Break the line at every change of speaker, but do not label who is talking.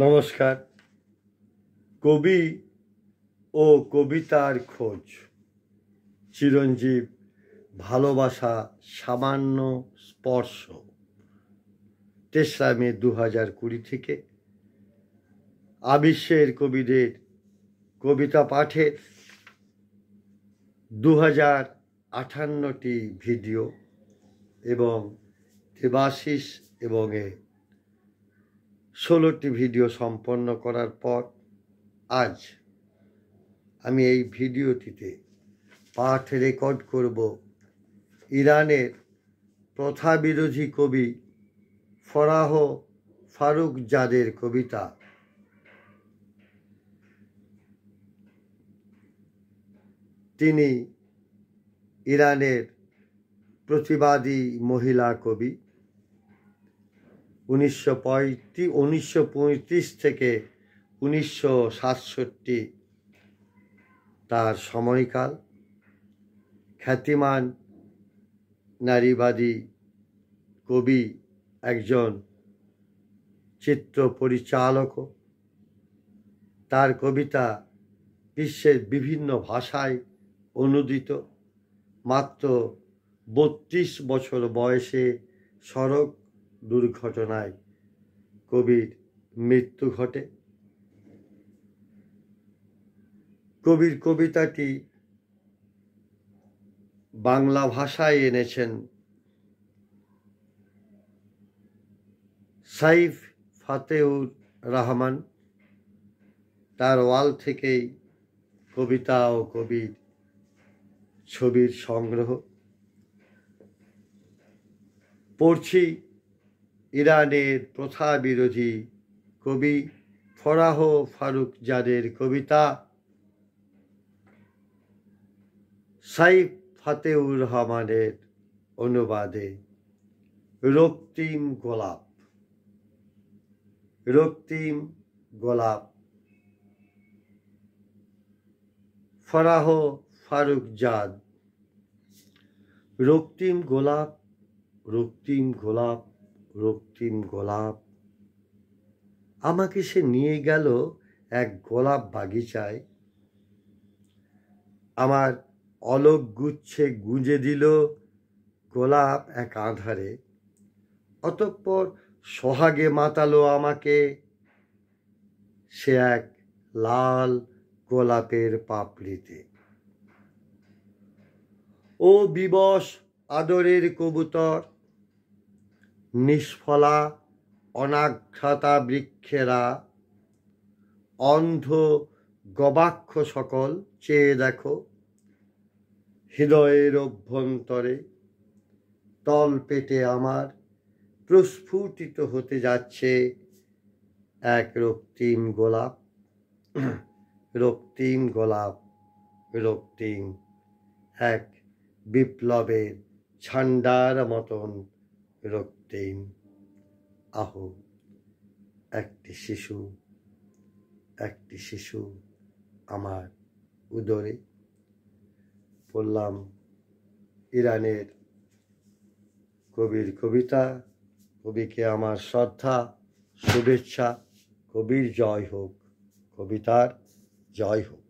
নমস্কার। কবি ও কবিতার খোঁজ, চিরঞ্জীব, ভালোবাসা সামান্য স্পর্শ। 3রা মে 2020 থেকে আবিশ্বের কবিদের কবিতা পাঠের 2058টি ভিডিও এবং দেবাশিস এবং 16টি ভিডিও সম্পন্ন করার পর আজ আমি এই ভিডিওটিতে পাঠ রেকর্ড করব ইরানের প্রথা বিরোধী কবি ফরাহ ফারুকজাদের কবিতা তিনি ইরানের প্রতিবাদী মহিলা কবি। 1935 থেকে 1967 তার সময়কাল। খ্যাতিমান নারীবাদী কবি, একজন চিত্র পরিচালকও। তার কবিতা বিশ্বের বিভিন্ন ভাষায় অনুদিত। মাত্র 32 বছর বয়সে সড়ক দুর্ঘটনায় কবির মৃত্যু ঘটে। কবির কবিতাটি বাংলা ভাষায় এনেছেন সাইফ ফাতেউর রহমান। তার ওয়াল থেকেই কবিতা ও কবির ছবির সংগ্রহ। পড়ছি ইরানের প্রথা বিরোধী কবি ফরাহ ফারুকজাদের কবিতা সাইফ ফাতেউর রহমানের অনুবাদে। রক্তিম গোলাপ। রক্তিম গোলাপ। ফরাহ ফারুকজাদ। রক্তিম গোলাপ, রক্তিম গোলাপ, রক্তিম গোলাপ। আমাকে সে নিয়ে গেল এক গোলাপ বাগিচায়। আমার অলক গুচ্ছে গুঁজে দিল গোলাপ এক আঁধারে। অতঃপর সোহাগে মাতালো আমাকে সে এক লাল গোলাপের পাপড়িতে। ও বিবশ আদরের কবুতর, নিষ্ফলা অনাঘ্রাতা বৃক্ষেরা, অন্ধ গবাক্ষ সকল চেয়ে দেখো হৃদয়ের অভ্যন্তরে। তল পেটে আমার প্রস্ফুটিত হতে যাচ্ছে এক রক্তিম গোলাপ। রক্তিম গোলাপ, রক্তিম, এক বিপ্লবের ঝান্ডার মতন রক্তিম। আহো একটি শিশু, একটি শিশু আমার উদরে। পড়লাম ইরানের কবির কবিতা। কবিকে আমার শ্রদ্ধা, শুভেচ্ছা। কবির জয় হোক, কবিতার জয় হোক।